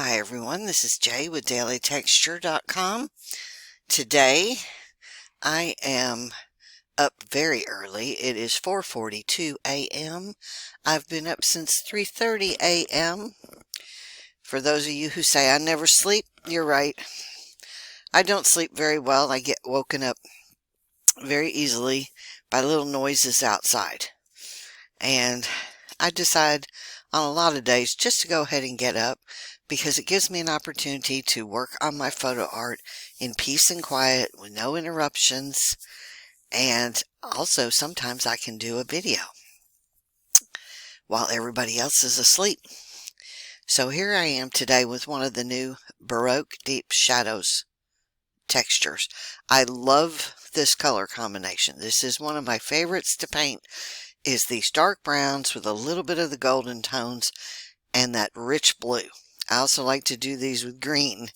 Hi everyone, this is Jay with dailytexture.com. Today I am up very early. It is 4:42 a.m. I've been up since 3:30 a.m. For those of you who say I never sleep, you're right. I don't sleep very well. I get woken up very easily by little noises outside. And I decide on a lot of days just to go ahead and get up because it gives me an opportunity to work on my photo art in peace and quiet with no interruptions. And also sometimes I can do a video while everybody else is asleep. So here I am today with one of the new Baroque Deep Shadows textures. I love this color combination. This is one of my favorites to paint, is these dark browns with a little bit of the golden tones and that rich blue. I also like to do these with green,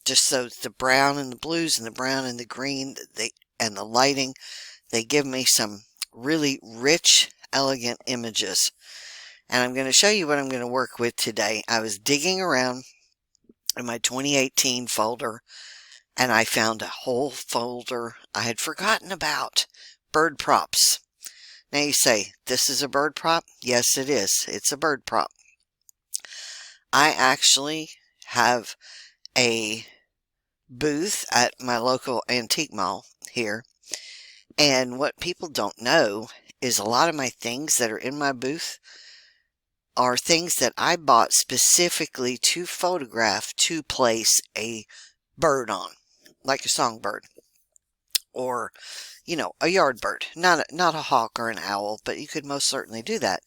just so the brown and the blues and the brown and the green and the lighting, they give me some really rich, elegant images. And I'm going to show you what I'm going to work with today. I was digging around in my 2018 folder and I found a whole folder I had forgotten about, bird props. Now you say, this is a bird prop? Yes, it is. It's a bird prop. I actually have a booth at my local antique mall here. And what people don't know is a lot of my things that are in my booth are things that I bought specifically to photograph to place a bird on, like a songbird or, you know, a yard bird, not a hawk or an owl, but you could most certainly do that.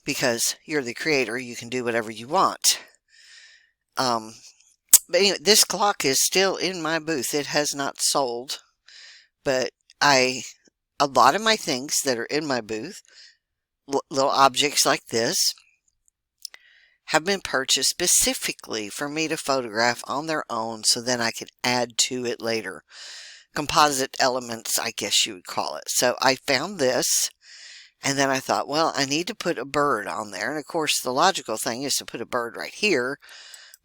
Because you're the creator, you can do whatever you want. But anyway, this clock is still in my booth. It has not sold. But a lot of my things that are in my booth, little objects like this, have been purchased specifically for me to photograph on their own so then I could add to it later. Composite elements, I guess you would call it. So I found this. And then I thought, well, I need to put a bird on there. And of course, the logical thing is to put a bird right here.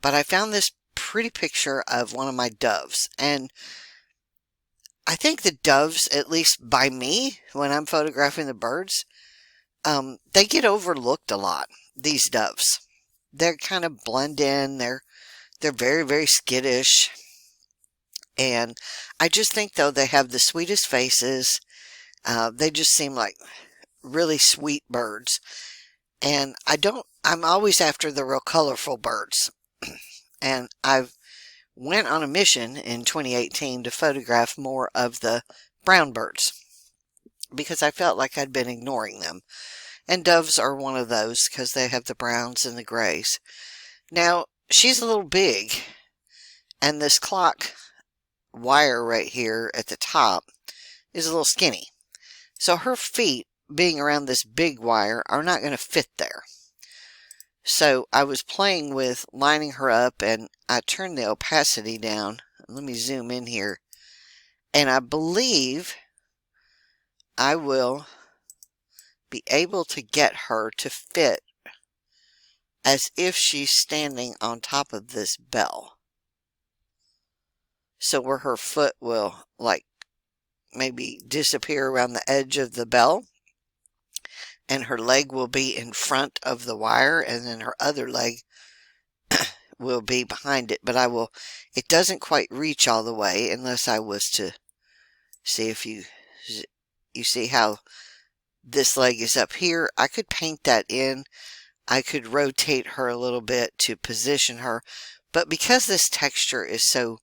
But I found this pretty picture of one of my doves. And I think the doves, at least by me, when I'm photographing the birds, they get overlooked a lot, these doves. They kind of blend in. They're very, very skittish. And I just think, though, they have the sweetest faces. They just seem like really sweet birds. And I'm always after the real colorful birds. And I've went on a mission in 2018 to photograph more of the brown birds because I felt like I'd been ignoring them. And doves are one of those because they have the browns and the grays. Now, she's a little big, and this clock wire right here at the top is a little skinny. So her feet, being around this big wire, are not going to fit there. So I was playing with lining her up, and I turned the opacity down. Let me zoom in here. And I believe I will be able to get her to fit as if she's standing on top of this bell. So where her foot will, like, maybe disappear around the edge of the bell, and her leg will be in front of the wire, and then her other leg will be behind it. But it doesn't quite reach all the way unless I was to see if you see how this leg is up here. I could paint that in. I could rotate her a little bit to position her. But because this texture is so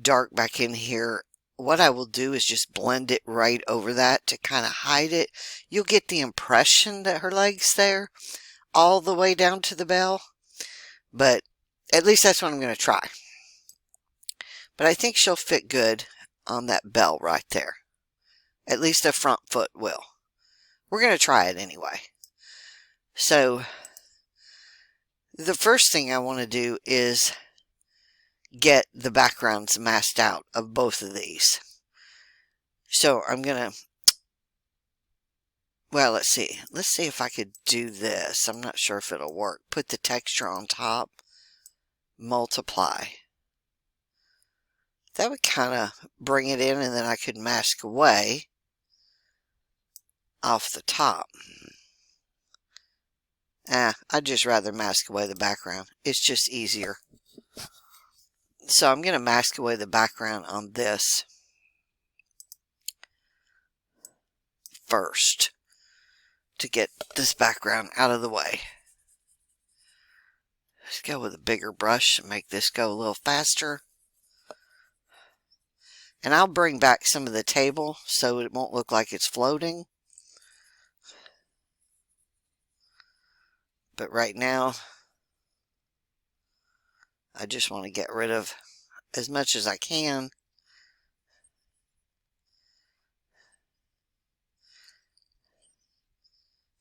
dark back in here, what I will do is just blend it right over that to kind of hide it. You'll get the impression that her leg's there all the way down to the bell. But at least that's what I'm going to try. But I think she'll fit good on that bell right there. At least the front foot will. We're going to try it anyway. So the first thing I want to do is get the backgrounds masked out of both of these. So I'm going to well, let's see. Let's see if I could do this. I'm not sure if it'll work. Put the texture on top, multiply. That would kind of bring it in, and then I could mask away off the top. I'd just rather mask away the background. It's just easier. So I'm going to mask away the background on this first to get this background out of the way. Let's go with a bigger brush and make this go a little faster. And I'll bring back some of the table so it won't look like it's floating. But right now, I just want to get rid of as much as I can.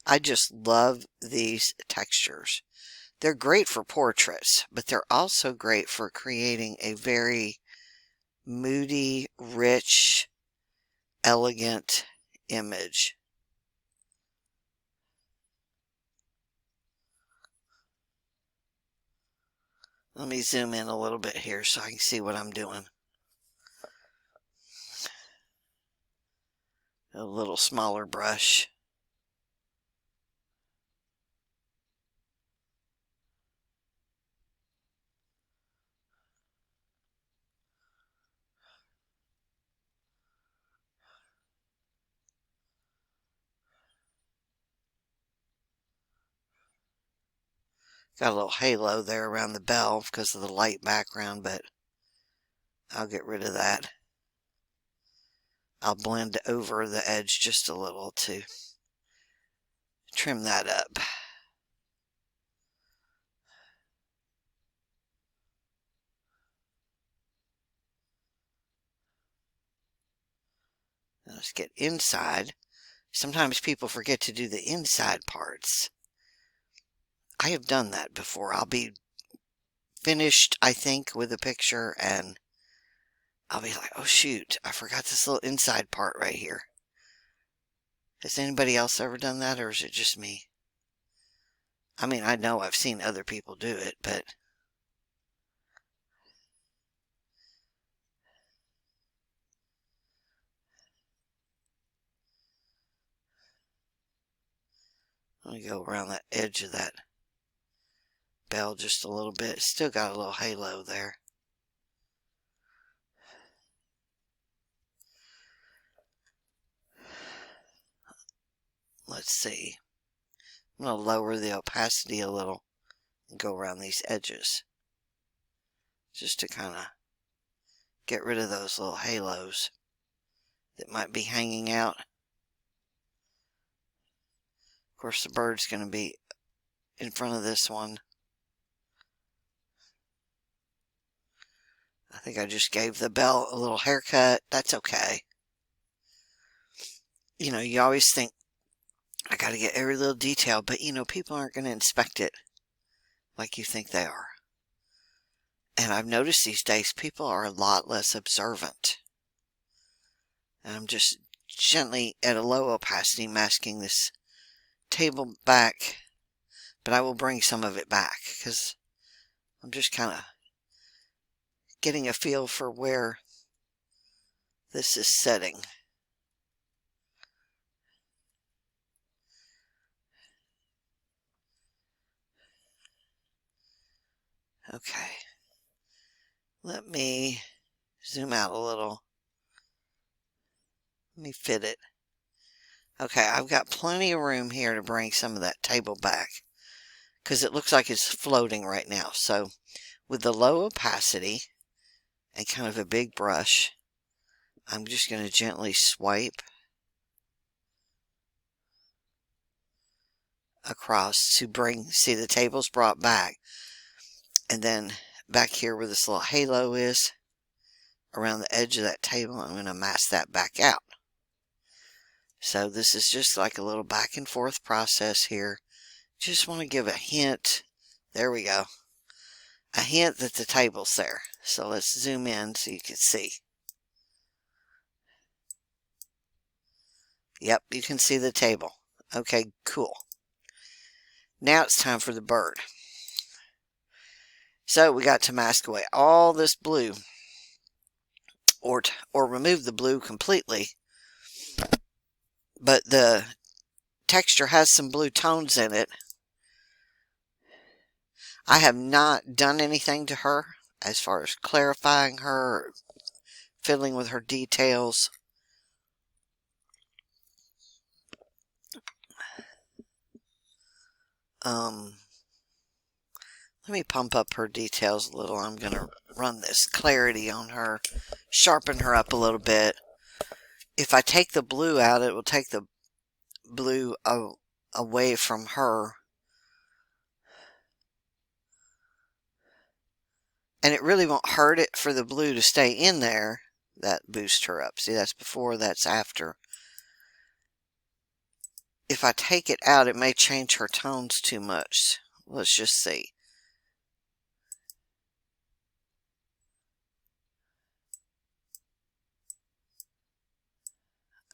I just love these textures. They're great for portraits, but they're also great for creating a very moody, rich, elegant image. Let me zoom in a little bit here so I can see what I'm doing. A little smaller brush. Got a little halo there around the bell because of the light background, but I'll get rid of that. I'll blend over the edge just a little to trim that up. Let's get inside. Sometimes people forget to do the inside parts. I have done that before. I'll be finished, I think, with a picture, and I'll be like, oh shoot, I forgot this little inside part right here. Has anybody else ever done that, or is it just me? I mean, I know I've seen other people do it, but let me go around that edge of that bell just a little bit. Still got a little halo there. Let's see. I'm going to lower the opacity a little and go around these edges just to kind of get rid of those little halos that might be hanging out. Of course, the bird's going to be in front of this one. I think I just gave the bell a little haircut. That's okay. You know, you always think, I got to get every little detail, but you know, people aren't going to inspect it like you think they are. And I've noticed these days people are a lot less observant. And I'm just gently at a low opacity masking this table back, but I will bring some of it back because I'm just kind of getting a feel for where this is setting. Okay, let me zoom out a little. Let me fit it. Okay, I've got plenty of room here to bring some of that table back because it looks like it's floating right now. So with the low opacity and kind of a big brush, I'm just going to gently swipe across to see the table's brought back. And then back here where this little halo is, around the edge of that table, I'm going to mask that back out. So this is just like a little back and forth process here. Just want to give a hint. There we go. A hint that the table's there. So let's zoom in so you can see. Yep, you can see the table. Okay, cool. Now it's time for the bird. So we got to mask away all this blue, or remove the blue completely. But the texture has some blue tones in it. I have not done anything to her as far as clarifying her, fiddling with her details. Let me pump up her details a little. I'm going to run this clarity on her, sharpen her up a little bit. If I take the blue out, it will take the blue away from her. And it really won't hurt it for the blue to stay in there. That boosts her up. See, that's before, that's after. If I take it out, it may change her tones too much. Let's just see.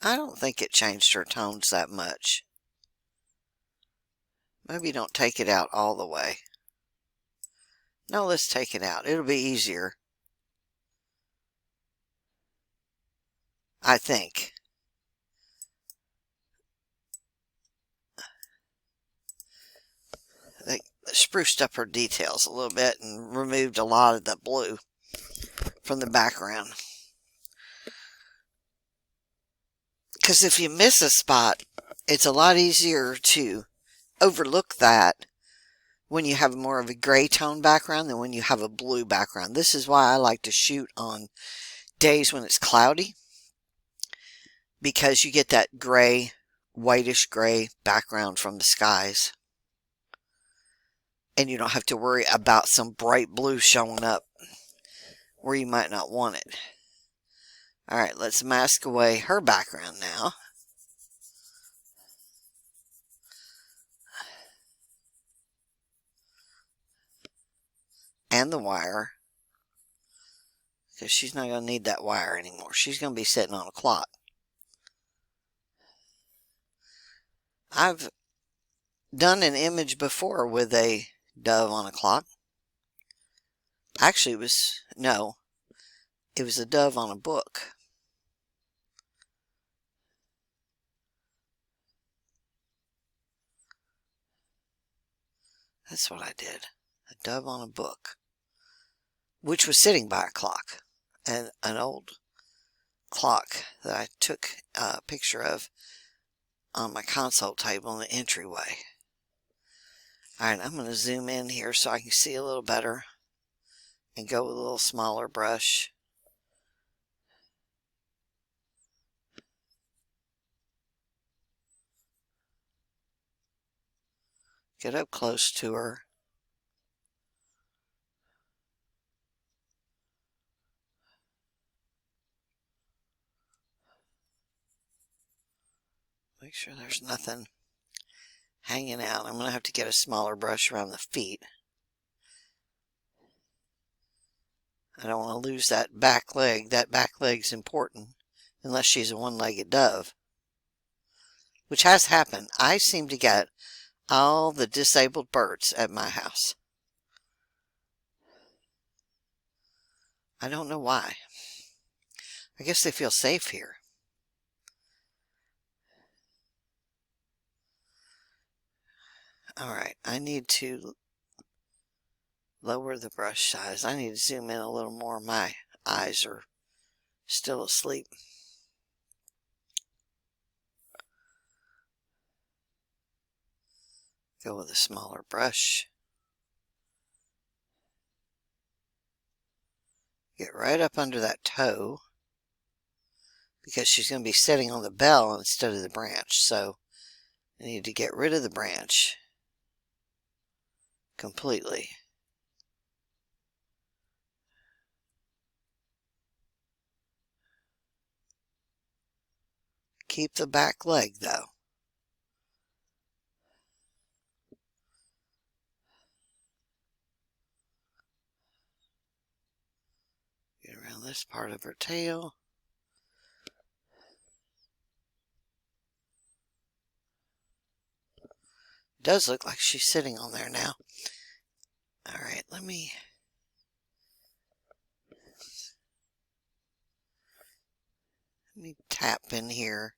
I don't think it changed her tones that much. Maybe don't take it out all the way. No, let's take it out. It'll be easier, I think. They spruced up her details a little bit and removed a lot of the blue from the background. Because if you miss a spot, it's a lot easier to overlook that when you have more of a gray tone background than when you have a blue background. This is why I like to shoot on days when it's cloudy, because you get that gray, whitish gray background from the skies. And you don't have to worry about some bright blue showing up where you might not want it. Alright, let's mask away her background now. And the wire. Because she's not going to need that wire anymore. She's going to be sitting on a clock. I've done an image before with a dove on a clock. Actually, it was a dove on a book. That's what I did. A dove on a book. Which was sitting by a clock. And an old clock that I took a picture of on my console table in the entryway. Alright, I'm going to zoom in here so I can see a little better. And go with a little smaller brush. Get up close to her. Make sure there's nothing hanging out. I'm going to have to get a smaller brush around the feet. I don't want to lose that back leg. That back leg's important unless she's a one-legged dove, which has happened. I seem to get all the disabled birds at my house. I don't know why. I guess they feel safe here. Alright, I need to lower the brush size. I need to zoom in a little more. My eyes are still asleep. Go with a smaller brush. Get right up under that toe, because she's going to be sitting on the bell instead of the branch. So I need to get rid of the branch completely. Keep the back leg though. Get around this part of her tail. Does look like she's sitting on there now. All right, let me tap in here.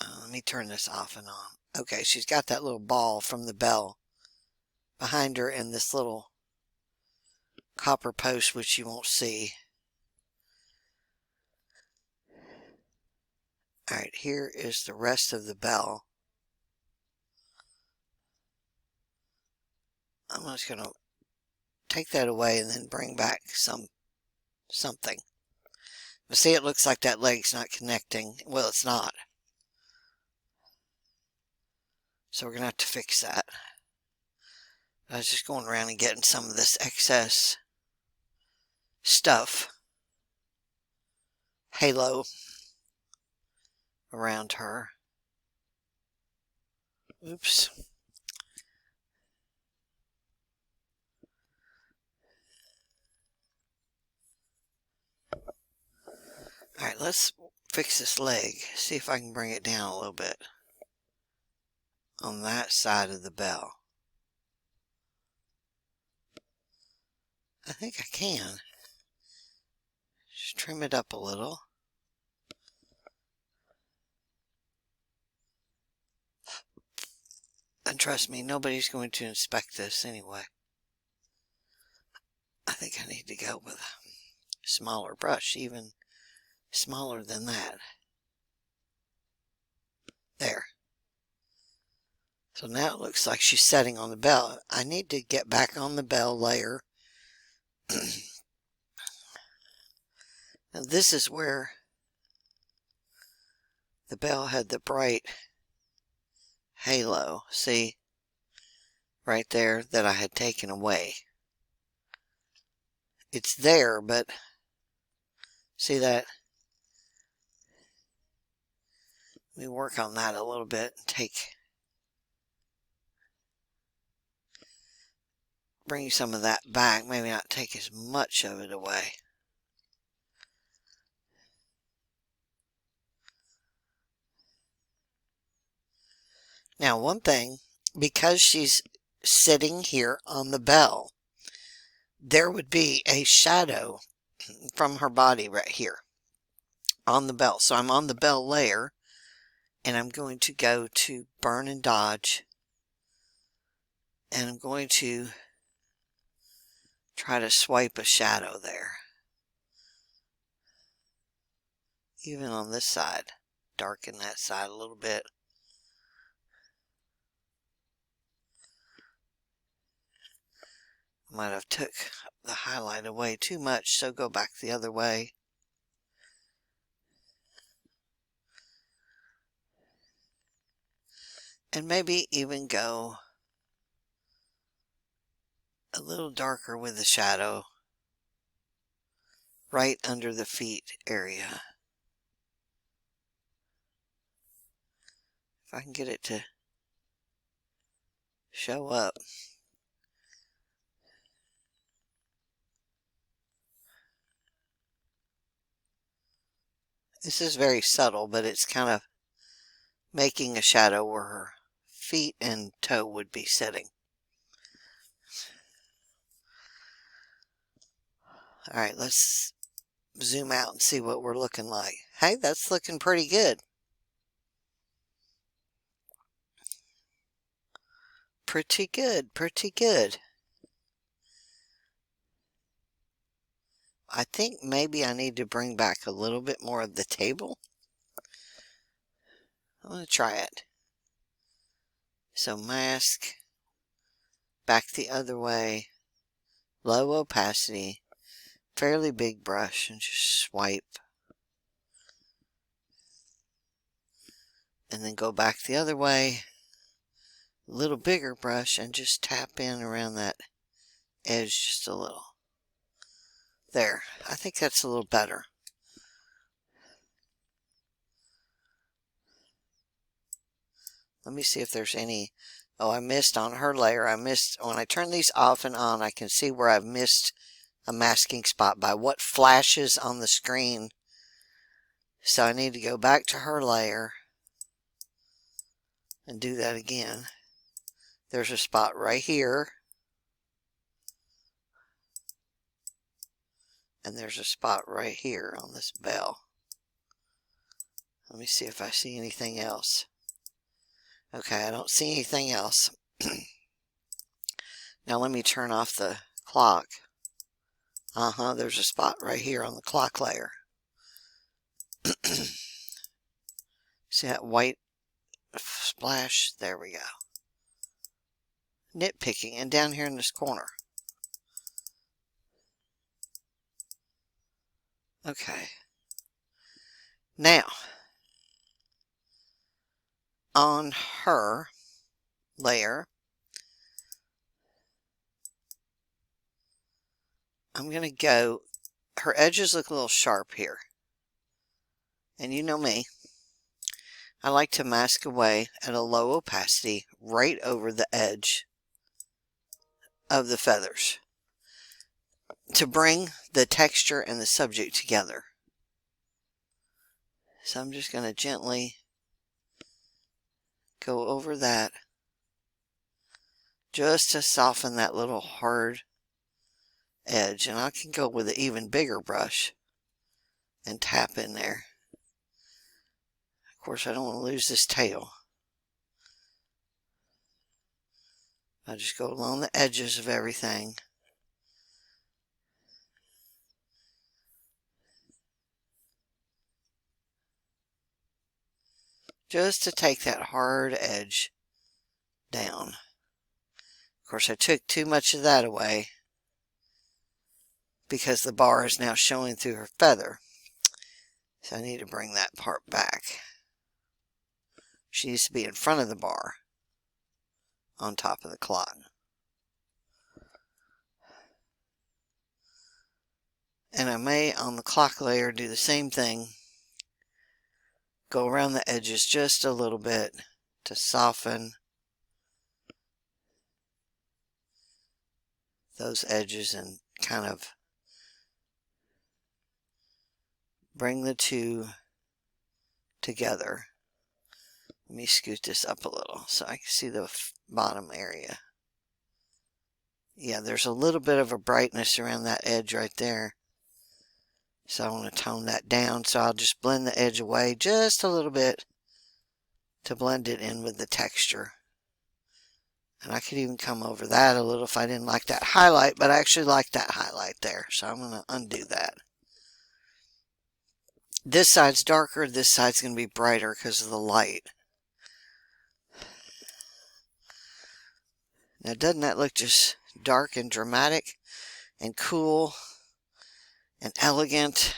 Let me turn this off and on. Okay, she's got that little ball from the bell behind her and this little copper post, which you won't see. All right, here is the rest of the bell. I'm just going to take that away and then bring back something. But see, it looks like that leg's not connecting. Well, it's not. So we're going to have to fix that. I was just going around and getting some of this excess stuff, halo, around her. Oops. Alright, let's fix this leg. See if I can bring it down a little bit on that side of the bell. I think I can. Just trim it up a little. And trust me, nobody's going to inspect this anyway. I think I need to go with a smaller brush, even smaller than that. There. So now it looks like she's setting on the bell. I need to get back on the bell layer. Now this is where the bell had the bright halo. See? Right there that I had taken away. It's there, but see that? Let me work on that a little bit and bring some of that back, maybe not take as much of it away. Now one thing, because she's sitting here on the bell, there would be a shadow from her body right here on the bell. So I'm on the bell layer and I'm going to go to burn and dodge, and I'm going to try to swipe a shadow there. Even on this side, darken that side a little bit. Might have took the highlight away too much, so go back the other way. And maybe even go a little darker with the shadow right under the feet area. If I can get it to show up. This is very subtle, but it's kind of making a shadow where her feet and toe would be sitting. Alright, let's zoom out and see what we're looking like. Hey, that's looking pretty good. Pretty good, pretty good. I think maybe I need to bring back a little bit more of the table. I'm going to try it. So mask, back the other way, low opacity, fairly big brush, and just swipe. And then go back the other way, a little bigger brush, and just tap in around that edge just a little. There, I think that's a little better. Let me see if there's any. Oh, I missed on her layer. I missed when I turn these off and on. I can see where I've missed a masking spot by what flashes on the screen So I need to go back to her layer and do that again. There's a spot right here. And there's a spot right here on this bell. Let me see if I see anything else. Okay, I don't see anything else. Now let me turn off the clock. There's a spot right here on the clock layer. See that white splash? There we go. Nitpicking, and down here in this corner. Okay. Now, on her layer, I'm going to go, her edges look a little sharp here. And you know me, I like to mask away at a low opacity right over the edge of the feathers to bring the texture and the subject together. So I'm just going to gently go over that just to soften that little hard edge. And I can go with an even bigger brush and tap in there. Of course, I don't want to lose this tail. I just go along the edges of everything. Just to take that hard edge down. Of course, I took too much of that away because the bar is now showing through her feather. So I need to bring that part back. She needs to be in front of the bar on top of the clock. And I may, on the clock layer, do the same thing. Go around the edges just a little bit to soften those edges and kind of bring the two together. Let me scoot this up a little so I can see the bottom area. Yeah, there's a little bit of a brightness around that edge right there. So I want to tone that down. So I'll just blend the edge away just a little bit to blend it in with the texture. And I could even come over that a little if I didn't like that highlight, but I actually like that highlight there. So I'm going to undo that. This side's darker, this side's going to be brighter because of the light. Now doesn't that look just dark and dramatic and cool and elegant?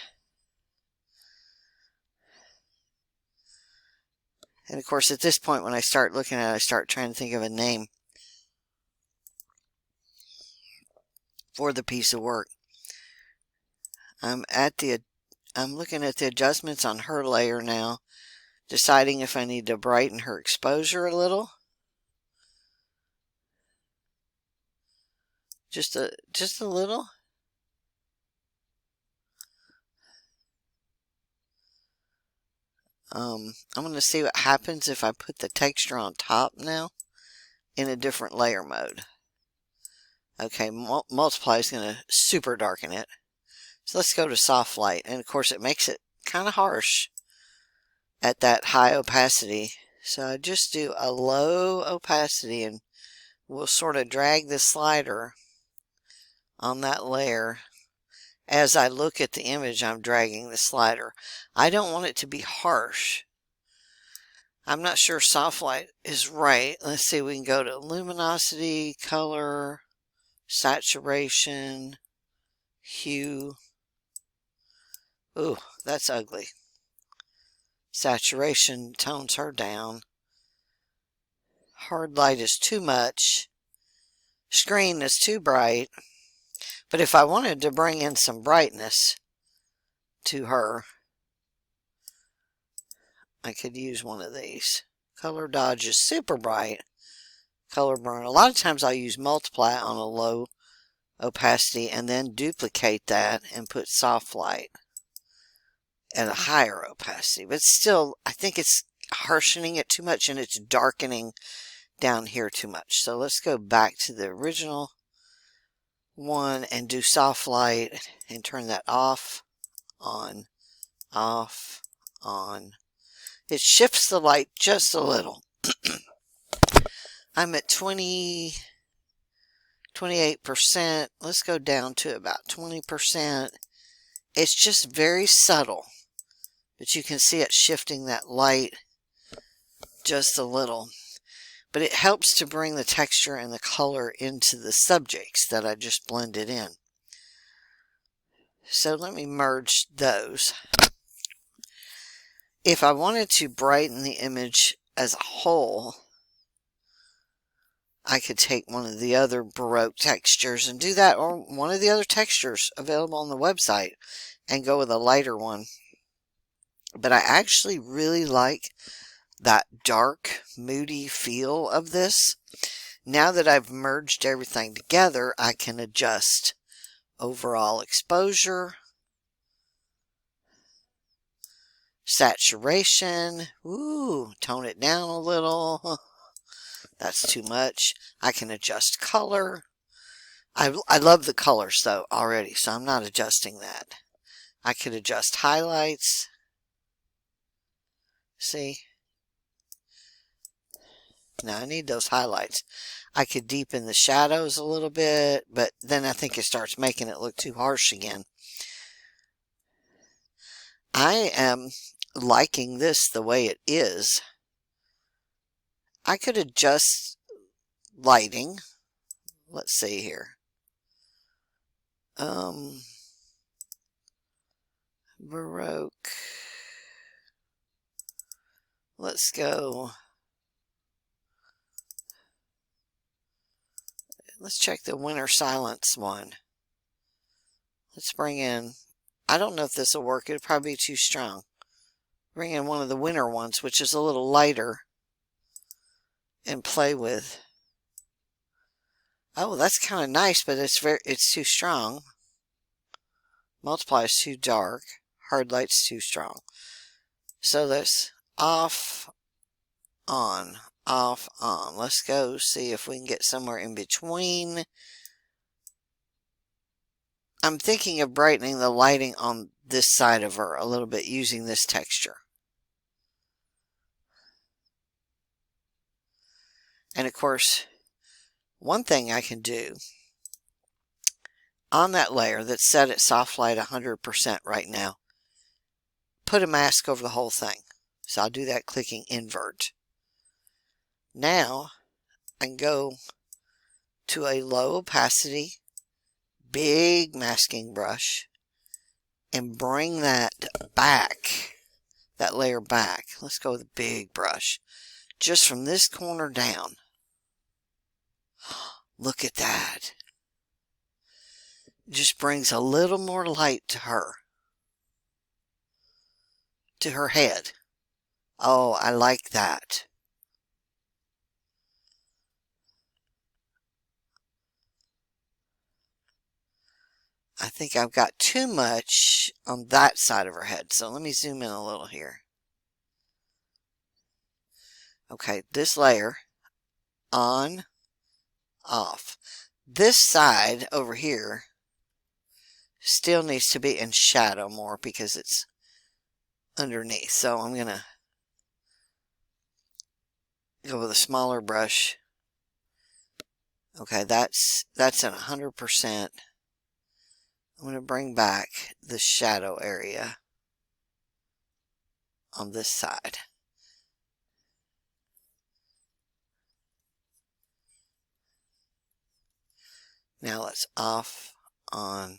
And of course at this point when I start looking at it, I start trying to think of a name for the piece of work. I'm looking at the adjustments on her layer now, deciding if I need to brighten her exposure a little. Just a little. I'm going to see what happens if I put the texture on top now in a different layer mode. Okay, multiply is going to super darken it. So let's go to soft light. And of course it makes it kind of harsh at that high opacity. So I just do a low opacity and we'll sort of drag the slider on that layer. As I look at the image, I'm dragging the slider. I don't want it to be harsh. I'm not sure soft light is right. Let's see, we can go to luminosity, color, saturation, hue. Ooh, that's ugly. Saturation tones her down. Hard light is too much. Screen is too bright. But if I wanted to bring in some brightness to her, I could use one of these. Color Dodge is super bright. Color Burn. A lot of times I'll use Multiply on a low opacity and then duplicate that and put soft light. at a higher opacity, but still, I think it's harshening it too much and it's darkening down here too much. So let's go back to the original one and do soft light and turn that off, on, off, on. It shifts the light just a little. I'm at 28%. Let's go down to about 20%. It's just very subtle, but you can see it shifting that light just a little. But it helps to bring the texture and the color into the subjects that I just blended in. So let me merge those. If I wanted to brighten the image as a whole, I could take one of the other Baroque textures and do that, or one of the other textures available on the website, and go with a lighter one. But I actually really like that dark, moody feel of this. Now that I've merged everything together, I can adjust overall exposure, saturation, tone it down a little. That's too much. I can adjust color. I love the colors though already, so I'm not adjusting that. I could adjust highlights. See? Now I need those highlights. I could deepen the shadows a little bit, but then I think it starts making it look too harsh again. I am liking this the way it is. I could adjust lighting. Let's see here. Baroque. Let's go. Let's check the winter silence one. Let's bring in, I don't know if this will work. It'll probably be too strong. Bring in one of the winter ones, which is a little lighter, and play with. Oh, that's kind of nice, but it's too strong. Multiply is too dark. Hard light's too strong. So let's off, on, off, on. Let's go see if we can get somewhere in between. I'm thinking of brightening the lighting on this side of her a little bit using this texture. And of course, one thing I can do on that layer that's set at soft light 100% right now, put a mask over the whole thing. So I'll do that clicking invert. Now I can go to a low opacity, big masking brush, and bring that back, that layer back. Let's go with a big brush, just from this corner down. Look at that. It just brings a little more light to her head. Oh, I like that. I think I've got too much on that side of her head, so let me zoom in a little here. Okay, this layer, on, off. This side over here still needs to be in shadow more because it's underneath. So I'm going to go with a smaller brush. Okay, that's at 100%. I'm going to bring back the shadow area on this side. Now let's off, on,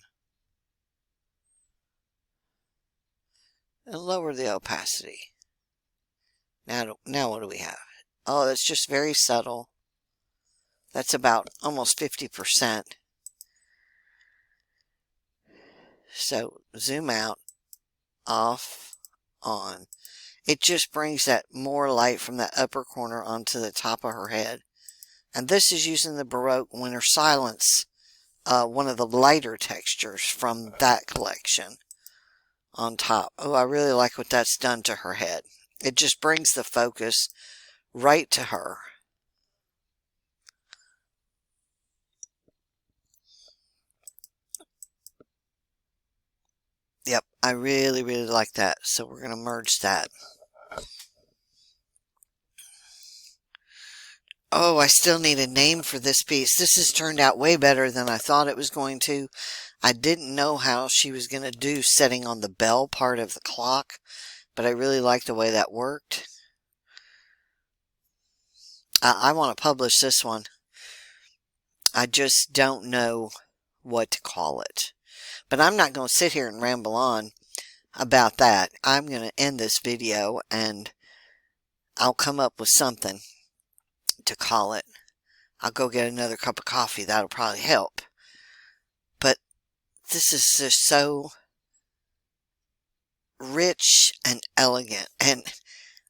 and lower the opacity. Now what do we have? Oh, that's just very subtle. That's about almost 50%. So zoom out, off, on. It just brings that more light from that upper corner onto the top of her head. And this is using the Baroque Winter Silence, one of the lighter textures from that collection on top. Oh, I really like what that's done to her head. It just brings the focus right to her. Yep, I really, really like that. So we're going to merge that. Oh, I still need a name for this piece. This has turned out way better than I thought it was going to. I didn't know how she was going to do setting on the bell part of the clock, but I really like the way that worked. I want to publish this one. I just don't know what to call it. But I'm not going to sit here and ramble on about that. I'm going to end this video and I'll come up with something to call it. I'll go get another cup of coffee. That'll probably help. But this is just so rich and elegant. And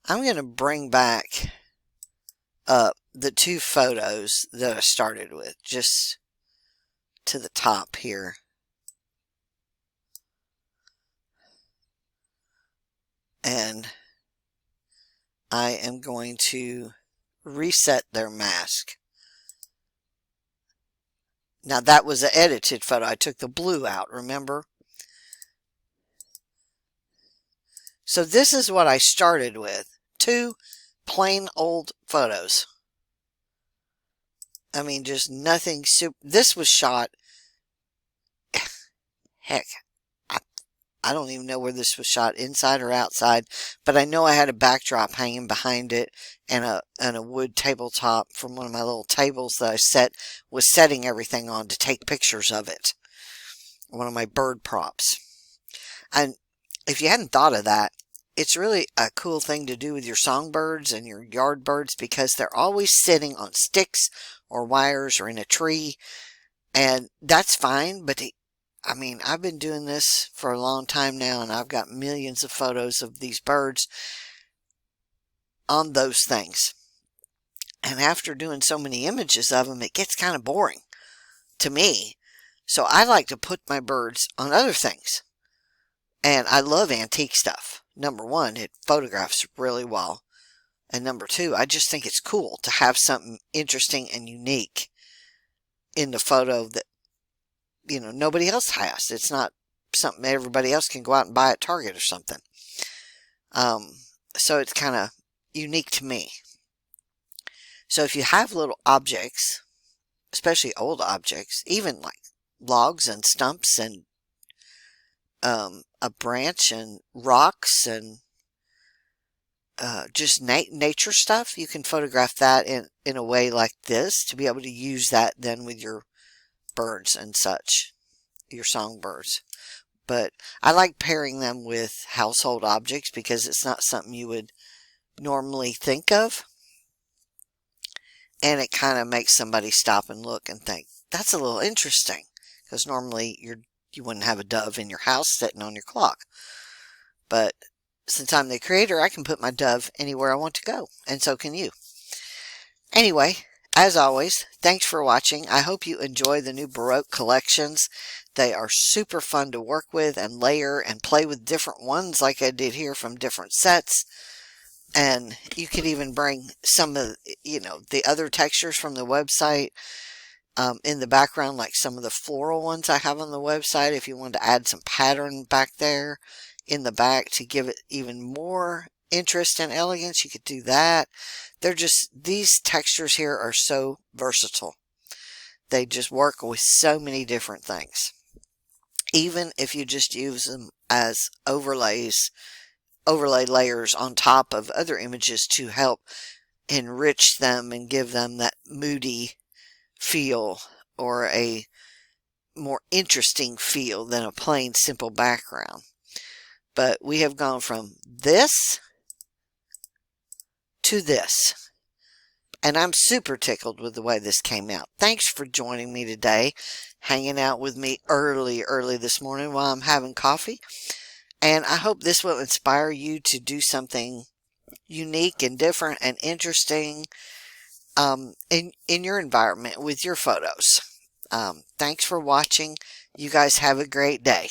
I'm going to bring back up the two photos that I started with, just to the top here. And I am going to reset their mask. Now that was an edited photo. I took the blue out, remember? So this is what I started with. Two plain old photos. I mean, just nothing super. This was shot. Heck, I don't even know where this was shot, inside or outside, but I know I had a backdrop hanging behind it and a wood tabletop from one of my little tables that I was setting everything on to take pictures of it. One of my bird props. And if you hadn't thought of that, it's really a cool thing to do with your songbirds and your yard birds, because they're always sitting on sticks or wires or in a tree, and that's fine, but I mean, I've been doing this for a long time now, and I've got millions of photos of these birds on those things. And after doing so many images of them, it gets kind of boring to me. So I like to put my birds on other things. And I love antique stuff. Number one, it photographs really well. And number two, I just think it's cool to have something interesting and unique in the photo that, you know, nobody else has. It's not something everybody else can go out and buy at Target or something. So it's kind of unique to me. So if you have little objects, especially old objects, even like logs and stumps and a branch and rocks and just nature stuff, you can photograph that in a way like this to be able to use that then with your birds and such, your songbirds. But I like pairing them with household objects because it's not something you would normally think of, and it kind of makes somebody stop and look and think, that's a little interesting, because normally you wouldn't have a dove in your house sitting on your clock. But since I'm the creator, I can put my dove anywhere I want to go, and so can you. Anyway, as always, thanks for watching. I hope you enjoy the new Baroque collections. They are super fun to work with and layer and play with different ones like I did here from different sets. And you could even bring some of, the other textures from the website in the background, like some of the floral ones I have on the website. If you wanted to add some pattern back there in the back to give it even more interest and elegance, you could do that. These textures here are so versatile. They just work with so many different things. Even if you just use them as overlay layers on top of other images to help enrich them and give them that moody feel or a more interesting feel than a plain simple background. But we have gone from this to this, and I'm super tickled with the way this came out. Thanks for joining me today, hanging out with me early this morning while I'm having coffee. And I hope this will inspire you to do something unique and different and interesting in your environment with your photos. Thanks for watching. You guys have a great day.